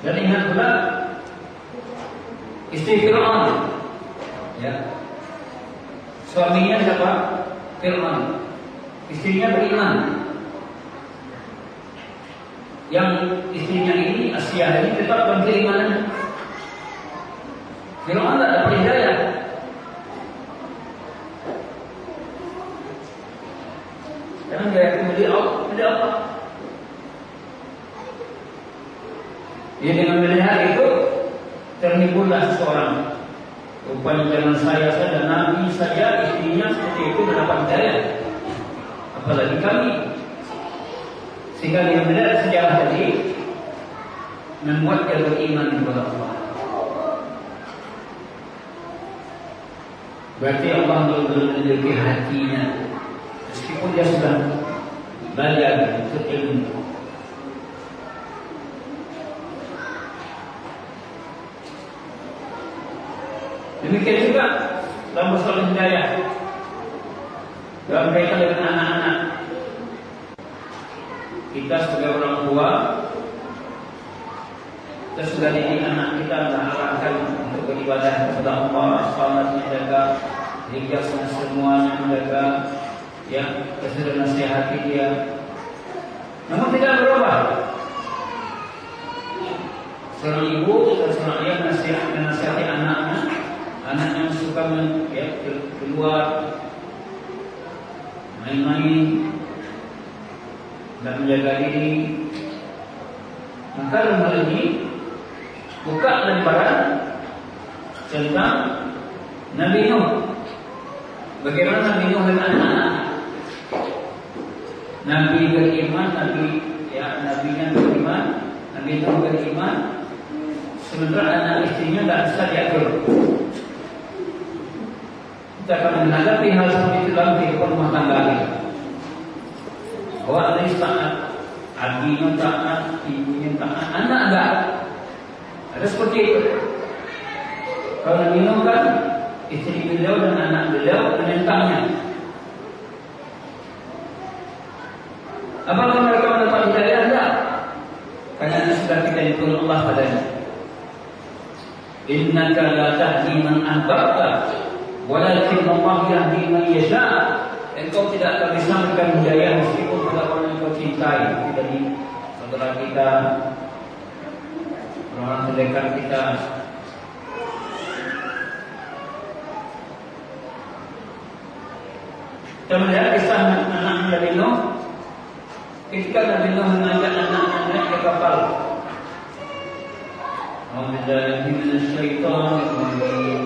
Dan ingat pula istri Fir'aun, suaminya siapa? Fir'aun, istrinya beriman. Yang istrinya ini Asia ini tetap dalam keimanan. Fir'aun tidak dapat hidayah. Karena dia kemudian apa? Dia dengan melihat itu terhiburlah seseorang. Rupanya jangan saya saja, Nabi saja istrinya seperti itu mendapat hidayah, apalagi kami. Sehingga dia melihat sejarah tadi membuat dia beriman kepada Allah. Berarti Allah belum memiliki hatinya, meskipun dia sudah belajar untuk ilmu. Demikian juga dalam masalah hidayah, dalam kaitan dengan anak-anak. Kita sebagai orang tua, kita sudah didik anak kita, arahkan untuk beribadah kepada Allah, salatnya jaga, hijabnya semuanya menjaga, kita sudah nasihati dia. Namun tidak berubah. Seorang ibu dan seorang ayah menasihati anaknya suka keluar main-main, dan menjaga diri, Maka dalam hal ini buka lembaran tentang Nabi Nuh. Bagaimana Nabi Nuh dan anak-anak? Nabi beriman, Nabinya beriman, Nabi Nuh beriman, sementara anak istrinya tidak bisa diatur. Kita akan menghadapi hal seperti itu dalam kehidupan rumah tangga kita. Bahwa ada taat, abinya taat, ibunya taat, anak enggak. Ada seperti itu. Kalau Nabi Nuh kan istri beliau dan anak beliau menentangnya. Apakah mereka mendapat hidayah? Enggak. Karena sudah kita dituntut Allah padanya. Innaka la tahdi man ahbabta, walakin Allah yahdi man yasha. Engkau tidak akan bisa memberikan hidayah meskipun pada orang yang kau cintai. Jadi saudara kita, orang terdekat kita. Kita melihat kisah anak Nabi Nuh. Ketika Nabi Nuh mengajak anak-anak naik ke kapal. A'udzubillahi minasyaitonir rajim.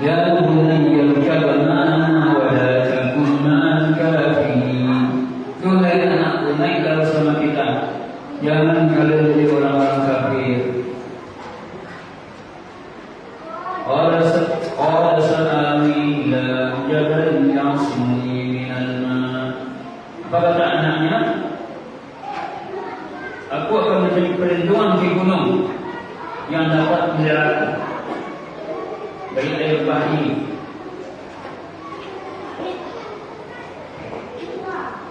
Ya bunayya irkab ma'ana wa la takun ma'al kafirin. Hai anakku, naiklah bersama kita. Jangan kalian jadi orang-orang kafir. Qala sa'awi ila jabalin ya'simuni minal ma'. Apa kata anaknya? Aku akan menjadi perlindungan di gunung yang dapat melihara dari air bahri.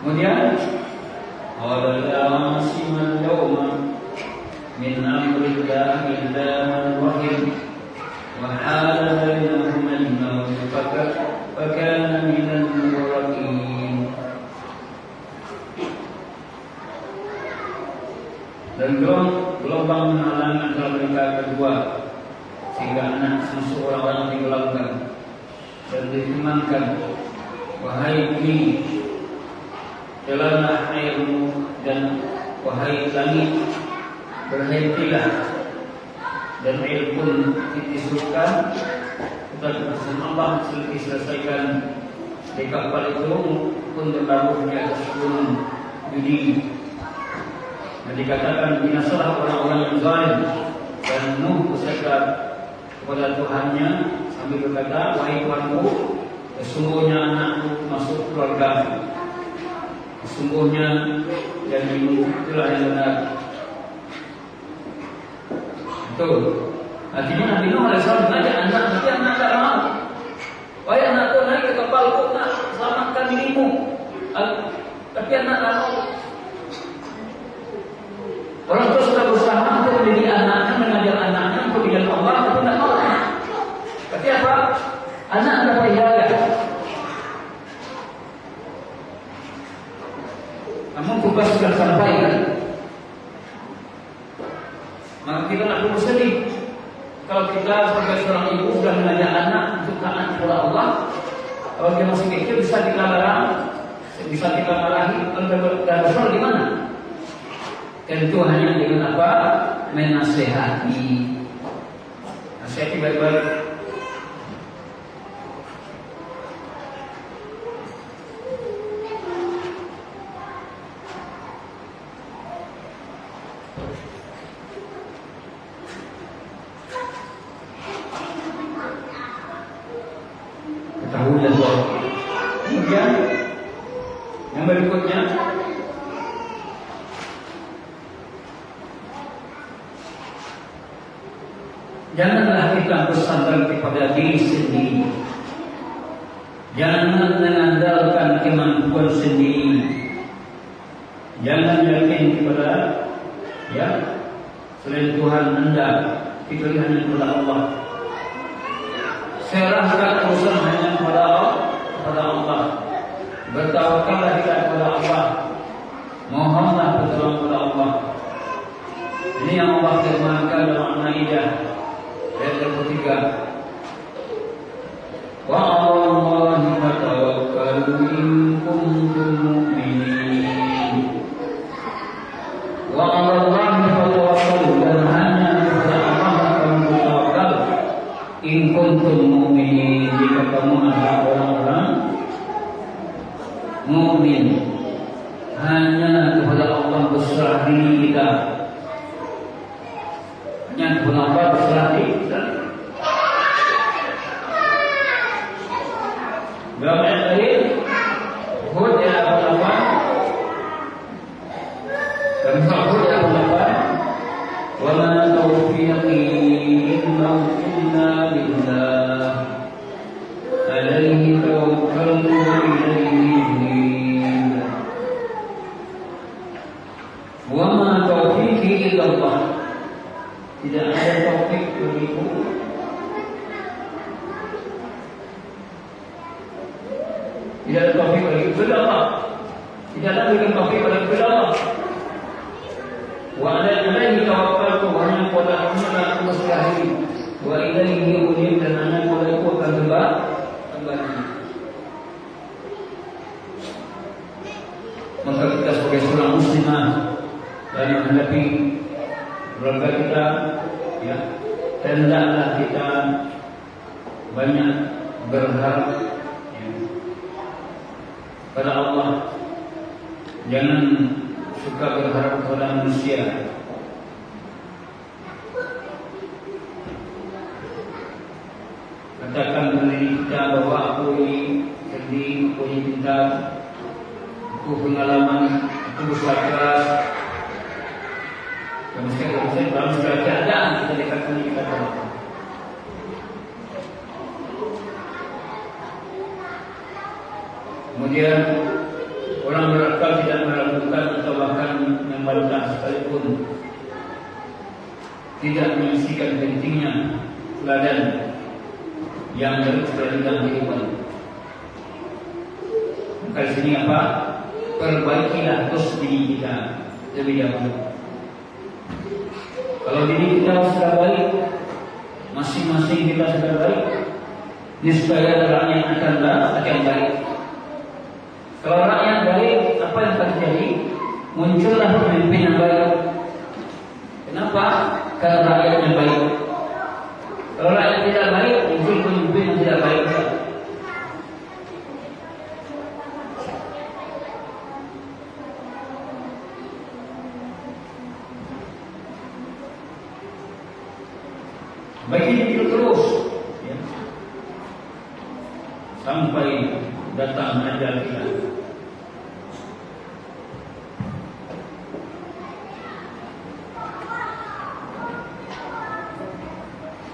Kemudian qala la asimal yawma min amrillah illa man rahim wa hala bainahum al-maut fakana minal mughraqin. Dan gelombang menghalangi antara mereka kedua, sehingga anak susu orang-orang digelapkan dan difirmankan, wahai bumi, jalanlah airmu, dan wahai langit, berhentilah. Dan air pun ditisupkan, tetapi pesan Allah diselesaikan di kapal itu pun berlabuh di atas gunung Judi. Dan dikatakan binasalah orang-orang yang zalim. Dan Nuh berkata kepada Tuhannya sambil berkata, wahai Tuhanku, sesungguhnya anakku masuk keluarga. Sesungguhnya janjimu itulah yang benar. Betul. Artinya Nabi Nuh alaihissalam mengajak anak, tapi anak tak mau. Wahai anakku, naik ke kapalku, nak selamatkan dirimu. Tapi anak tak mau. Orang tua sudah berusaha untuk mendidik anaknya, mengajar anaknya untuk dijalan Allah, tapi tidak mau. Tapi apa? Anak dapat hidayah. Namun tugas sudah sampai kan? Maka kita tidak perlu sedih. Kalau kita sebagai seorang ibu sudah mengajak anak untuk taat kepada Allah, kalau dia masih kecil bisa kita larang, bisa kita marahi, dan besar di mana? Tentu hanya dengan apa? Menasehati. Nasihati baik-baik. Ketahuilah bahwa kemudian yang berikutnya, janganlah kita bersandar kepada diri sendiri. Jangan mengandalkan kemampuan sendiri. Jangan yakin kepada selain Tuhan Anda, kecuali hanya kepada Allah. Serahkan urusan hanya kepada Allah. Bertawakallah kita kepada Allah. Mohonlah pertolongan kepada Allah. Ini yang Allah firmankan dalam Al-Maidah ayat yang ketiga. Wa 'alallahi fatawakkalu in kuntum mu'minin. Wa 'alallahi fatawakkalu In kuntum mu'minin, jika kamu adalah orang-orang mukmin, hanya kepada Allah berserah diri kita. Hanya kepada Allah berserah diri kita. Dalam ayat lain, Hud ayat 8, dan Hud ayat 8, wa ma taufiqi illa billah, alaihi tawakkaltu wa ilaihi unib. Wa ma taufiqi illa Allah. Tidak ada taufik bagiku tidak ada taufik bagi kepada Allah. Tidak ada berikan taufik bagi kepada Allah. Wa alaihi tawakkaltu, hanya kepada Allah aku berserah diri. Wa ilaihi unib, dan hanya kepada aku akan kembali. Maka kita sebagai seorang muslimah dari menghadapi keluarga kita, ya, hendaklah kita banyak berharap pada Allah. Jangan suka berharap kepada manusia. Katakan kepada diri kita bahwa aku ini sedih, aku ini pintar, aku pengalaman, aku besar keras. Kemudian dalam segala keadaan kita dekatkan diri kita kepada Allah. Kemudian orang berakal tidak meragukan atau bahkan membantah sekalipun tidak menyaksikan pentingnya teladan yang berada dalam kehidupan. Maka di sini apa? Perbaikilah terus diri kita lebih dahulu. Kalau diri kita sudah baik, masing-masing kita sudah baik, niscaya rakyat akan baik. Kalau rakyat baik, apa yang terjadi? Muncullah pemimpin yang baik. Kenapa? Karena rakyatnya baik. Kalau rakyat tidak baik, muncul pemimpin yang tidak baik. Begitu terus, ya, sampai datang ajal kita.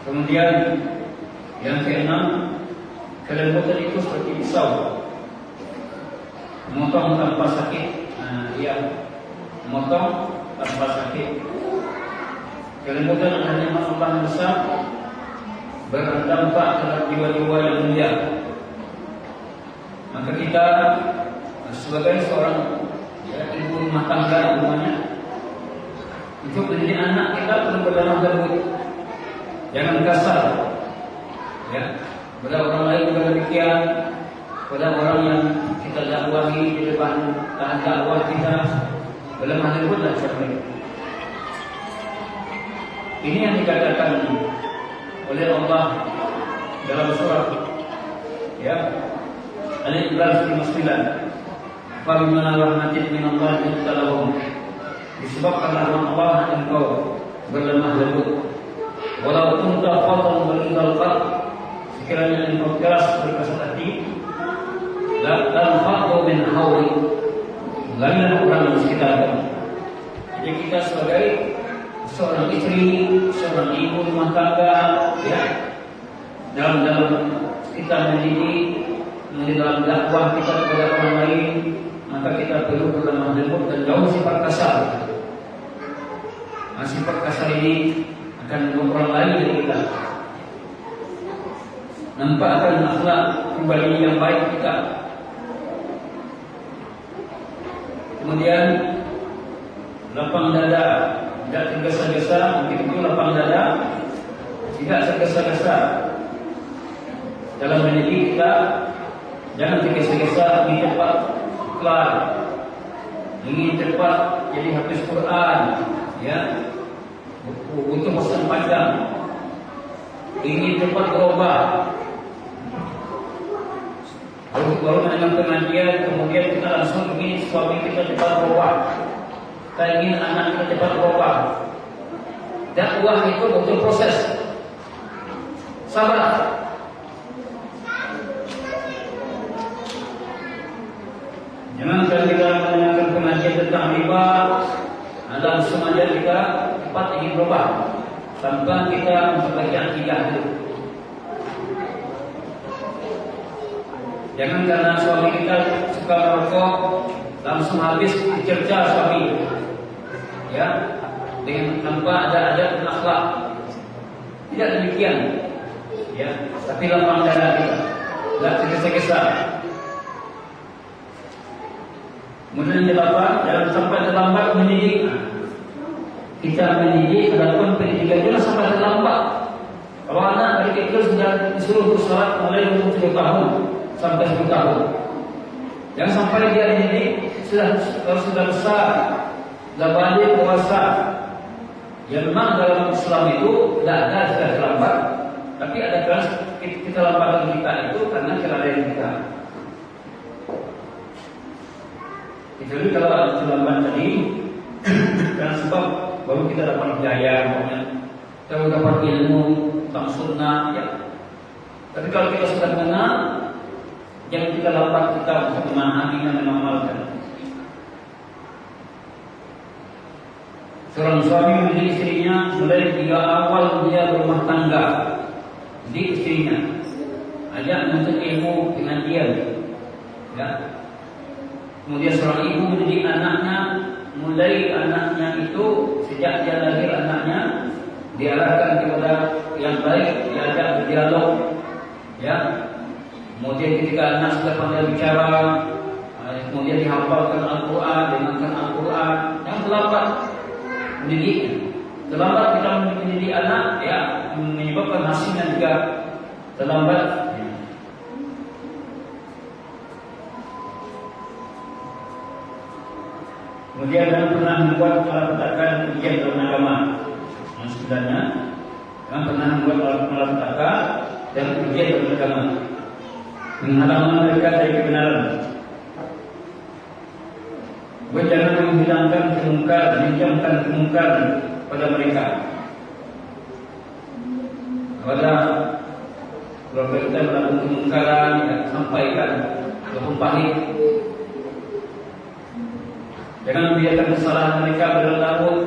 Kemudian yang keenam, kelembutan itu seperti pisau, memotong tanpa sakit. Memotong tanpa sakit. Kelembutan hanya Allah besar, berdampak terhadap jiwa-jiwa yang mulia. Maka kita sebagai seorang ibu rumah tangga rumahnya, untuk mendidik anak kita perlu berlemah lembut. Jangan kasar, ya. Pada orang lain juga demikian. Pada orang yang kita dakwahi di depan tahan dakwah kita, berlemah lembutlah sampai. Ini yang dikatakan oleh Allah dalam surat, ya, Al-Imran 59. Fabimana rahmatin min Allah lahum, disebabkan rahmat Allah engkau berlemah lembut. Walau kunta fadlan ghalidhal qalb, sekiranya engkau keras berkasat hati, la tanfa'u min hawli, lain orang di sekitar kamu. Jadi kita sebagai seorang istri, seorang ibu rumah tangga, ya, dalam kita mendidik, dalam dakwah kita kepada orang lain, maka kita perlu berlemah lembut dan jauh sifat kasar. Sifat kasar ini akan membuat orang lain dari kita. Nampakkan akhlak pribadi yang baik kita. Kemudian lapang dada, tidak tergesa-gesa. Begitu lapang dada, tidak tergesa-gesa dalam mendidik kita. Jangan tergesa-gesa, ingin cepat kelar, ingin cepat jadi hafiz Quran, ya, butuh masa panjang. ingin cepat berubah. Baru mendengar pengajian, kemudian kita langsung ingin suami kita cepat berubah, kita ingin anak kita cepat berubah. Dakwah itu butuh proses, sabar. Jangan kita mendengarkan pengajian tentang riba, langsung aja kita cepat ingin berubah tanpa kita memperbaiki akidah itu. Jangan karena suami kita suka merokok langsung habis dicerca suami, ya, dengan tanpa ada adab dan akhlak. Tidak demikian, ya. Tapi lapang dada kita, tidak tergesa-gesa. Kemudian delapan, jangan sampai terlambat mendidik. Kita mendidik walaupun pendidikan jangan sampai terlambat. Kalau anak dari kecil sudah disuruh bersolat mulai umur 7 tahun sampai 10 tahun, jangan sampai dia dididik kalau sudah besar, sudah balik dewasa. Ya memang dalam Islam itu tidak ada sudah terlambat, tapi ada keterlambatan kita itu karena kelalaian kita. Jadi kalau ada terlambat tadi karena sebab baru kita dapat hidayah, kita dapat ilmu tentang sunnah, ya. Tapi kalau kita sudah mengenal, jangan kita lambat kita untuk memahami dan mengamalkan. Seorang suami mendidik istrinya mulai dari awal dia berumah tangga, didik istrinya, ajak menuntut ilmu dengan diam, ya. Kemudian seorang ibu mendidik anaknya, mulai anaknya itu sejak dia lahir anaknya diarahkan kepada yang baik, diajak berdialog, ya. Kemudian ketika anak sudah pandai bicara, kemudian dihafalkan Al-Quran, dengarkan Al-Quran, yang terlambat mendidiknya. Terlambat kita mendidik anak, ya, menyebabkan hasilnya juga terlambat. Kemudian jangan pernah membuat malapetaka ujian dalam agama. Yang sebenarnya jangan pernah membuat malapetaka dan ujian dalam agama, menghalangi mereka dari kebenaran. Jangan menghilangkan kemungkaran, menjauhkan kemungkaran pada mereka. Kepada keluarga kita melakukan kemungkaran, ya, sampaikan walaupun pahit. Jangan membiarkan kesalahan mereka berlarut,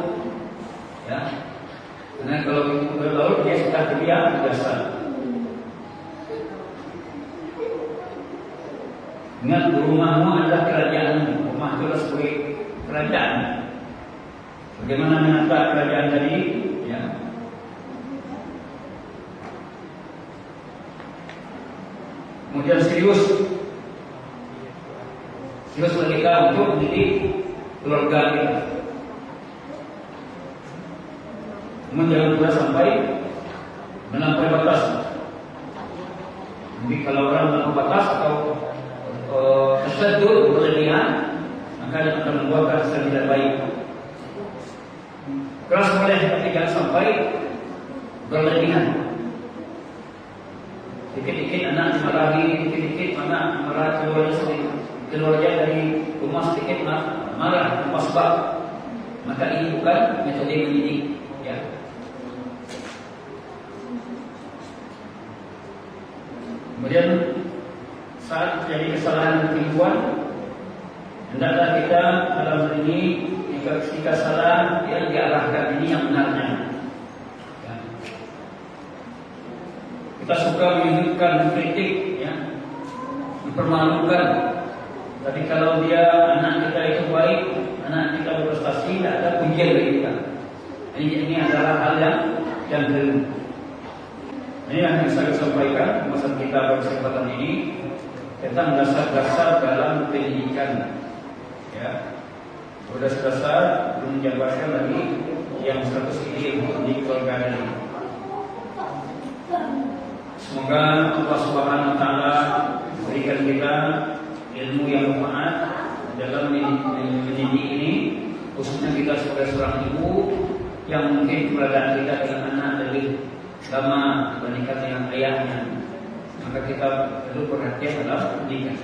ya. Karena kalau itu berlarut dia sudah terbiasa. Ingat, rumahmu adalah kerajaanmu. Rumah itu adalah sebagai kerajaan. Bagaimana menata kerajaan tadi, ya. Kemudian serius kita untuk mendidik keluarga kita. Namun jangan pula sampai melampaui batas. Jadi kalau orang melampaui batas atau tersedur berlebihan, maka dia akan membuat hasil tidak baik. Keras boleh, tapi jangan sampai berlebihan. Dikit-dikit anak dimarahi, dikit-dikit anak marah keluarga dari rumah sedikit marah tanpa sebab, maka ini bukan metode mendidik, ya. Kemudian saat terjadi kesalahan dan keliruan, hendaklah kita dalam hal ini jika salah yang diarahkan ini yang benarnya. Ya. Kita suka menunjukkan, mengkritik, ya, mempermalukan. Tapi kalau dia anak kita itu baik, anak kita berprestasi, tidak ada pujian bagi kita. Ini adalah hal yang keliru. Ini yang saya sampaikan masa kita berkesempatan ini tentang dasar-dasar dalam pendidikan. Ya, dasar-dasar belum menjabarkan lagi yang 100 ini untuk di keluarga ini. Semoga Allah Subhanahu Wa Taala berikan kita ilmu yang bermanfaat dalam mendidik ini, khususnya kita sebagai seorang ibu yang mungkin keberadaan kita dengan anak lebih lama dibandingkan dengan ayahnya, maka kita perlu perhatian dalam pendidikan.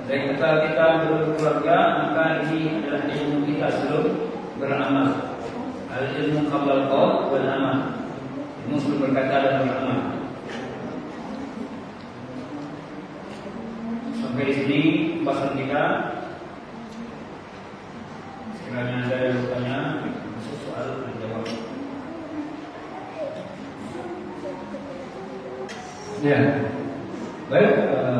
Dan ketika kita berkeluarga, maka ini adalah ilmu kita sebelum beramal. Al-ilmu qabla al-qaul wal amal. Ilmu sebelum berkata dan beramal. Sampai di sini pembahasan kita. Sekiranya ada yang bertanya, masuk soal menjawab. Ya, baik.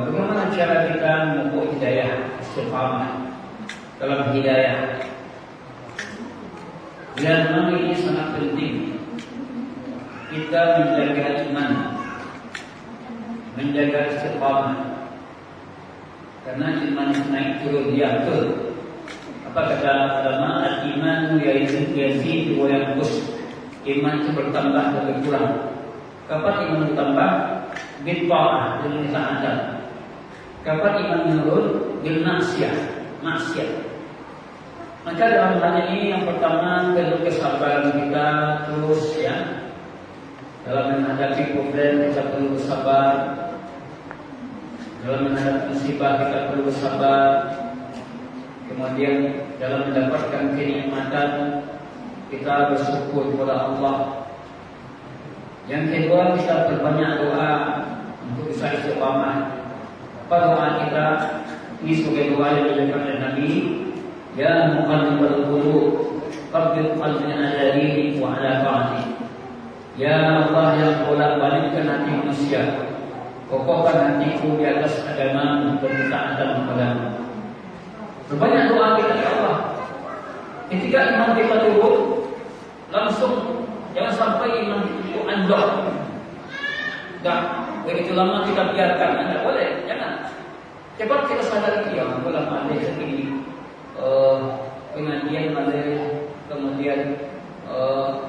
Bagaimana cara kita memupuk hidayah istiqamah dalam hidayah? Dan memang ini sangat penting kita menjaga iman, menjaga istiqamah. Karena iman itu naik turun, ya betul. Apa kata ulama? Al-iman yazid wa yanqus. Iman itu bertambah dan berkurang. Kapan iman bertambah? Bil ta'ah, dengan ketaatan. Kapan iman menurun? Bil maksiat. Maka dalam hal ini yang pertama perlu kesabaran kita terus ya. Dalam menghadapi problem kita perlu bersabar. Dalam menghadapi musibah kita perlu bersabar. Kemudian dalam mendapatkan kenikmatan kita bersyukur kepada Allah. Yang kedua, kita perbanyak doa untuk bisa istiqamah. Apa doa kita? Ini sebagai doa yang dilakukan oleh Nabi. Ya muqallibal qulub, qabbid qalbi ala dinik wa ala ta'atik. Ya Allah yang bolak-balikkan hati manusia, kokohkan hatiku di atas agama dan ketaatan kepadamu. Perbanyak doa kita ya Allah. Ketika iman kita turun, langsung jangan sampai iman itu andor. Dah begitu lama kita biarkan, tidak boleh, jangan. Cepat kita sadari ya, dalam ada segini pengajian ada, kemudian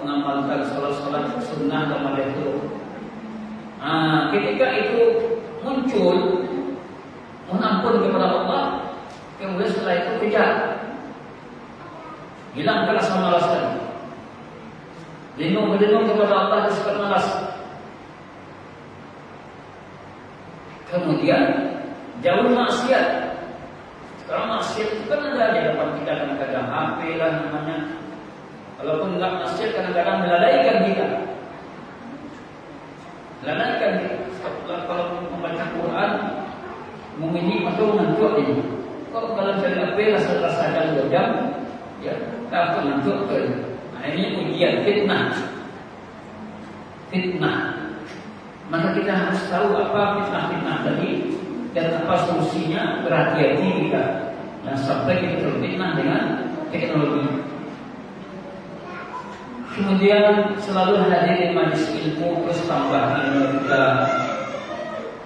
mengamalkan salat sunnah dan itu. Ketika itu muncul, mohon ampun kepada Allah. Kemudian setelah itu kejar, hilangkan rasa malas tadi. Berlindung kepada Allah dan sifat malas. Kemudian jauh maksiat. Sekarang maksiat itu kan ada di depan kita, kadang-kadang HP lah namanya. Walaupun enggak maksiat, kadang-kadang melalaikan kita. Kalau membaca Quran, memilih atau mengantuk ini. Kalau cari HP rasa-rasa 2 jam, ya takut mengantuk ke. Ini ujian fitnah. Maka kita harus tahu apa fitnah tadi dan apa solusinya. Berhati-hati kita dan sampai kita terfitnah dengan teknologi. Kemudian selalu hadir di majelis ilmu, terus tambah ilmu kita.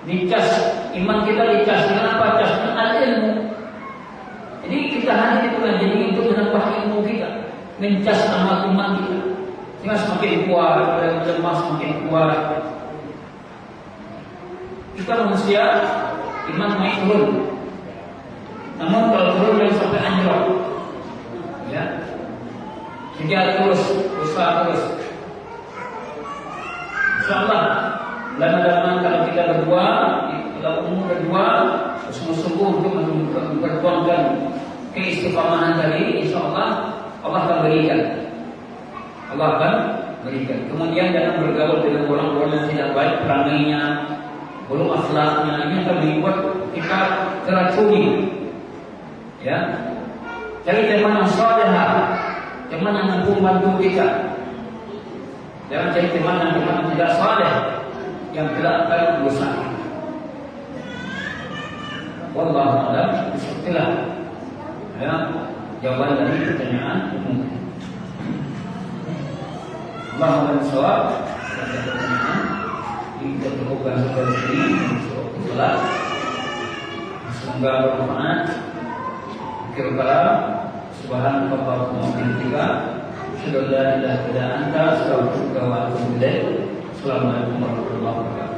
Dicas iman kita, dicas dengan apa? Cas dengan ilmu. Jadi kita hadir di pengajian ini untuk menambah ilmu kita, mencas amal iman kita, sehingga semakin kuat, lemah semakin kuat. Kita manusia iman naik turun, namun kalau turun jangan sampai anjlok, ya. Kejar terus, usaha terus. InsyaAllah lama-lama kalau kita berdua, kalau umum berdua, sungguh-sungguh untuk memperjuangkan keistiqamahan tadi, InsyaAllah Allah akan berikan. Kemudian jangan bergaul dengan orang-orang yang tidak baik perangainya, buruk akhlaknya. Ini akan membuat kita teracuni. Ya, cari teman yang saleh, teman yang mampu membantu kita. Jangan cari teman yang tidak saleh, yang tidak akan berusaha. Wallahu a'lam bishawab. Ya, jawaban dari pertanyaan umum. Allahumma shawab. Ada pertanyaan kita cukupkan sampai sini untuk sholat. Semoga bermanfaat. Kira-kira subhanallah wa bihamdika asyhadu an la ilaha illa anta astaghfiruka wa atubu ilaik. Assalamualaikum warahmatullahi wabarakatuh.